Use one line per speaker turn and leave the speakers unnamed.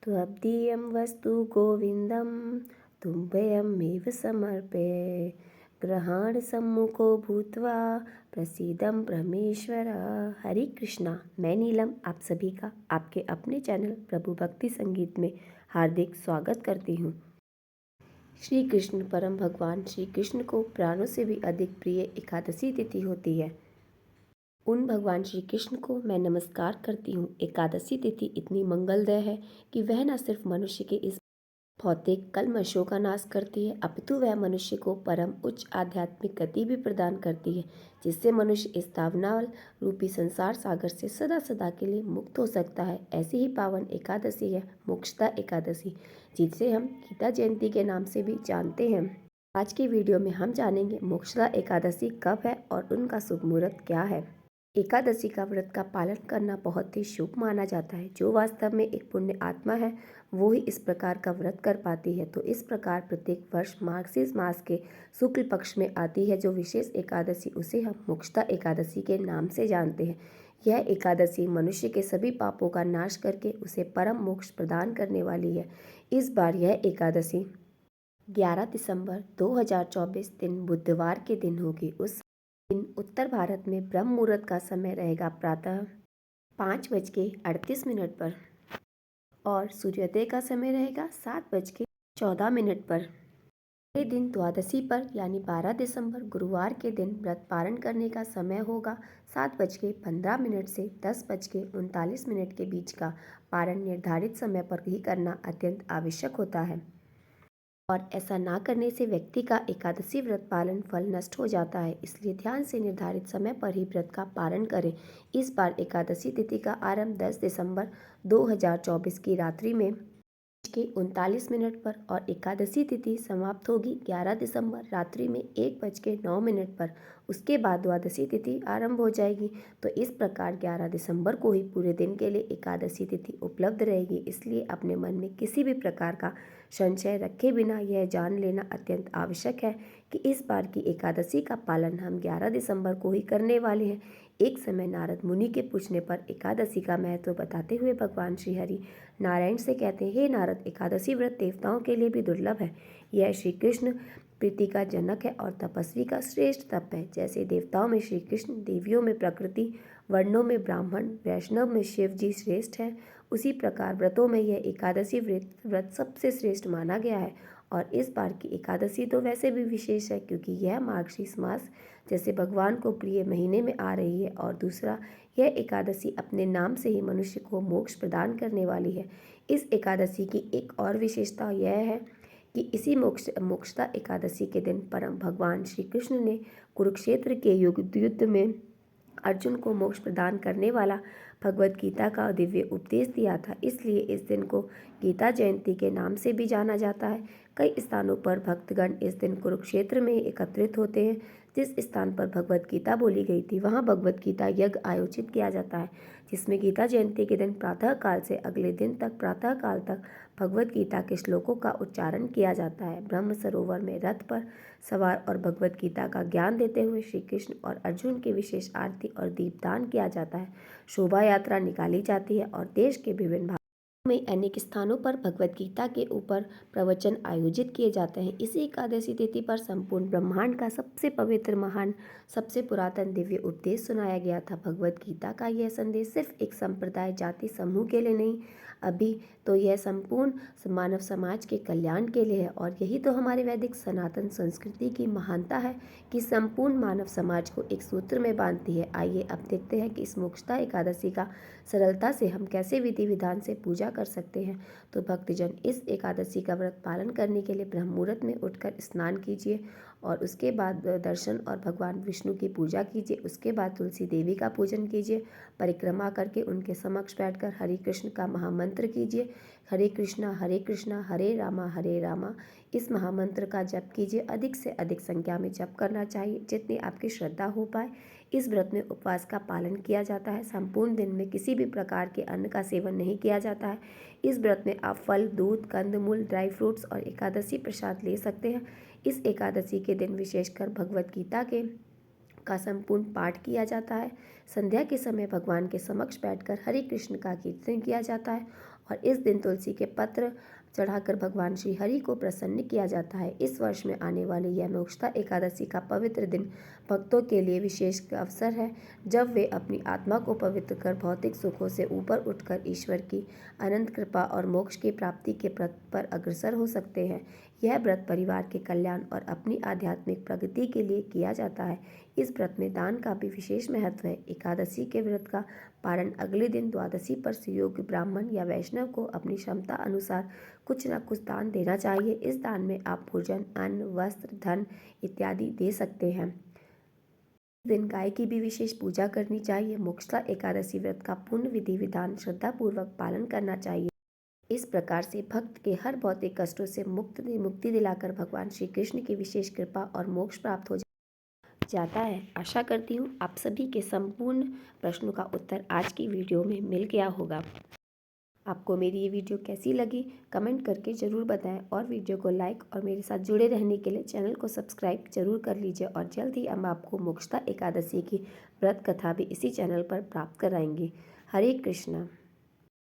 त्वदीयं वस्तु गोविन्दं तुभ्यमेव समर्पये। ग्रहण सम्मुखो भूत्वा प्रसीदं परमेश्वर। हरे कृष्णा। मैं नीलम आप सभी का आपके अपने चैनल प्रभु भक्ति संगीत में हार्दिक स्वागत करती हूँ। श्री कृष्ण परम भगवान श्री कृष्ण को प्राणों से भी अधिक प्रिय एकादशी तिथि होती है। उन भगवान श्री कृष्ण को मैं नमस्कार करती हूँ। एकादशी तिथि इतनी मंगलदय है कि वह न सिर्फ मनुष्य के इस भौतिक कल्मशों का नाश करती है, अपितु वह मनुष्य को परम उच्च आध्यात्मिक गति भी प्रदान करती है, जिससे मनुष्य इस दावानल रूपी संसार सागर से सदा सदा के लिए मुक्त हो सकता है। ऐसी ही पावन एकादशी है मोक्षदा एकादशी, जिसे हम गीता जयंती के नाम से भी जानते हैं। आज की वीडियो में हम जानेंगे मोक्षदा एकादशी कब है और उनका शुभ मुहूर्त क्या है। एकादशी का व्रत का पालन करना बहुत ही शुभ माना जाता है। जो वास्तव में एक पुण्य आत्मा है वो ही इस प्रकार का व्रत कर पाती है। तो इस प्रकार प्रत्येक वर्ष मार्गशीर्ष मास के शुक्ल पक्ष में आती है जो विशेष एकादशी, उसे हम मोक्षदा एकादशी के नाम से जानते हैं। यह एकादशी मनुष्य के सभी पापों का नाश करके उसे परम मोक्ष प्रदान करने वाली है। इस बार यह एकादशी 11 दिसंबर 2024 दिन बुधवार के दिन होगी। उस दिन उत्तर भारत में ब्रह्म मुहूर्त का समय रहेगा प्रातः 5:38 पर और सूर्योदय का समय रहेगा 7:14 पर। अगले दिन द्वादशी पर यानी 12 दिसंबर गुरुवार के दिन व्रत पारण करने का समय होगा 7:15 से 10:39 के बीच का। पारण निर्धारित समय पर ही करना अत्यंत आवश्यक होता है और ऐसा ना करने से व्यक्ति का एकादशी व्रत पालन फल नष्ट हो जाता है। इसलिए ध्यान से निर्धारित समय पर ही व्रत का पालन करें। इस बार एकादशी तिथि का आरंभ 10 दिसंबर 2024 की रात्रि में 39 पर और एकादशी तिथि समाप्त होगी 11 दिसंबर रात्रि में 1:09 पर। उसके बाद द्वादशी तिथि आरंभ हो जाएगी। तो इस प्रकार 11 दिसंबर को ही पूरे दिन के लिए एकादशी तिथि उपलब्ध रहेगी। इसलिए अपने मन में किसी भी प्रकार का संशय रखे बिना यह जान लेना अत्यंत आवश्यक है कि इस बार की एकादशी का पालन हम 11 दिसंबर को ही करने वाले हैं। एक समय नारद मुनि के पूछने पर एकादशी का महत्व बताते हुए भगवान श्री हरि नारायण से कहते हैं, हे नारद, एकादशी व्रत देवताओं के लिए भी दुर्लभ है। यह श्री कृष्ण प्रीति का जनक है और तपस्वी का श्रेष्ठ तप है। जैसे देवताओं में श्री कृष्ण, देवियों में प्रकृति, वर्णों में ब्राह्मण, वैष्णव में शिव जी श्रेष्ठ है, उसी प्रकार व्रतों में यह एकादशी व्रत सबसे श्रेष्ठ माना गया है। और इस बार की एकादशी तो वैसे भी विशेष है क्योंकि यह मार्गशीर्ष मास जैसे भगवान को प्रिय महीने में आ रही है और दूसरा यह एकादशी अपने नाम से ही मनुष्य को मोक्ष प्रदान करने वाली है। इस एकादशी की एक और विशेषता यह है कि इसी मोक्षदा एकादशी के दिन परम भगवान श्री कृष्ण ने कुरुक्षेत्र के युद्ध में अर्जुन को मोक्ष प्रदान करने वाला भगवत गीता का दिव्य उपदेश दिया था। इसलिए इस दिन को गीता जयंती के नाम से भी जाना जाता है। कई स्थानों पर भक्तगण इस दिन कुरुक्षेत्र में एकत्रित होते हैं। जिस स्थान पर भगवत गीता बोली गई थी वहाँ भगवत गीता यज्ञ आयोजित किया जाता है, जिसमें गीता जयंती के दिन प्रातः काल से अगले दिन तक प्रातः काल तक भगवत गीता के श्लोकों का उच्चारण किया जाता है। ब्रह्म सरोवर में रथ पर सवार और भगवत गीता का ज्ञान देते हुए श्री कृष्ण और अर्जुन की विशेष आरती और दीपदान किया जाता है। शोभा यात्रा निकाली जाती है और देश के विभिन्न भागों में अनेक स्थानों पर भगवत गीता के ऊपर प्रवचन आयोजित किए जाते हैं। इसी एकादशी तिथि पर संपूर्ण ब्रह्मांड का सबसे पवित्र, महान, सबसे पुरातन दिव्य उपदेश सुनाया गया था। भगवत गीता का यह संदेश सिर्फ एक संप्रदाय, जाति, समूह के लिए नहीं, अभी तो यह संपूर्ण मानव समाज के कल्याण के लिए है। और यही तो हमारे वैदिक सनातन संस्कृति की महानता है कि संपूर्ण मानव समाज को एक सूत्र में बांधती है। आइए अब देखते हैं कि इस मोक्षदा एकादशी का सरलता से हम कैसे विधि विधान से पूजा कर सकते हैं। तो भक्तजन इस एकादशी का व्रत पालन करने के लिए ब्रह्म मुहूर्त में उठकर स्नान कीजिए और उसके बाद दर्शन और भगवान विष्णु की पूजा कीजिए। उसके बाद तुलसी देवी का पूजन कीजिए। परिक्रमा करके उनके समक्ष बैठकर हरे कृष्ण का महामंत्र कीजिए। हरे कृष्णा हरे रामा। इस महामंत्र का जप कीजिए। अधिक से अधिक संख्या में जप करना चाहिए, जितनी आपकी श्रद्धा हो पाए। इस व्रत में उपवास का पालन किया जाता है। संपूर्ण दिन में किसी भी प्रकार के अन्न का सेवन नहीं किया जाता है। इस व्रत में आप फल, दूध, कंदमूल, ड्राई फ्रूट्स और एकादशी प्रसाद ले सकते हैं। इस एकादशी के दिन विशेषकर भगवत गीता का संपूर्ण पाठ किया जाता है। संध्या के समय भगवान के समक्ष बैठकर हरे कृष्ण का कीर्तन किया जाता है और इस दिन तुलसी के पत्र चढ़ाकर भगवान श्री हरि को प्रसन्न किया जाता है। इस वर्ष में आने वाली यह मोक्षदा एकादशी का पवित्र दिन भक्तों के लिए विशेष अवसर है, जब वे अपनी आत्मा को पवित्र कर भौतिक सुखों से ऊपर उठकर ईश्वर की अनंत कृपा और मोक्ष की प्राप्ति के व्रत पर अग्रसर हो सकते हैं। यह व्रत परिवार के कल्याण और अपनी आध्यात्मिक प्रगति के लिए किया जाता है। इस व्रत में दान का भी विशेष महत्व है। एकादशी के व्रत का पारण अगले दिन द्वादशी पर सुयोग्य ब्राह्मण या वैष्णव को अपनी क्षमता अनुसार कुछ न कुछ दान देना चाहिए। इस दान में आप भोजन, अन्न, वस्त्र, धन इत्यादि दे सकते हैं। इस दिन गाय की भी विशेष पूजा करनी चाहिए। मोक्षदा एकादशी व्रत का पूर्ण विधि विधान श्रद्धापूर्वक पालन करना चाहिए। इस प्रकार से भक्त के हर भौतिक कष्टों से मुक्ति दिलाकर भगवान श्री कृष्ण की विशेष कृपा और मोक्ष प्राप्त हो जाता है। आशा करती हूँ आप सभी के संपूर्ण प्रश्नों का उत्तर आज की वीडियो में मिल गया होगा। आपको मेरी ये वीडियो कैसी लगी कमेंट करके ज़रूर बताएं और वीडियो को लाइक और मेरे साथ जुड़े रहने के लिए चैनल को सब्सक्राइब जरूर कर लीजिए। और जल्द ही हम आपको मोक्षदा एकादशी की व्रत कथा भी इसी चैनल पर प्राप्त कराएंगे। हरे कृष्णा।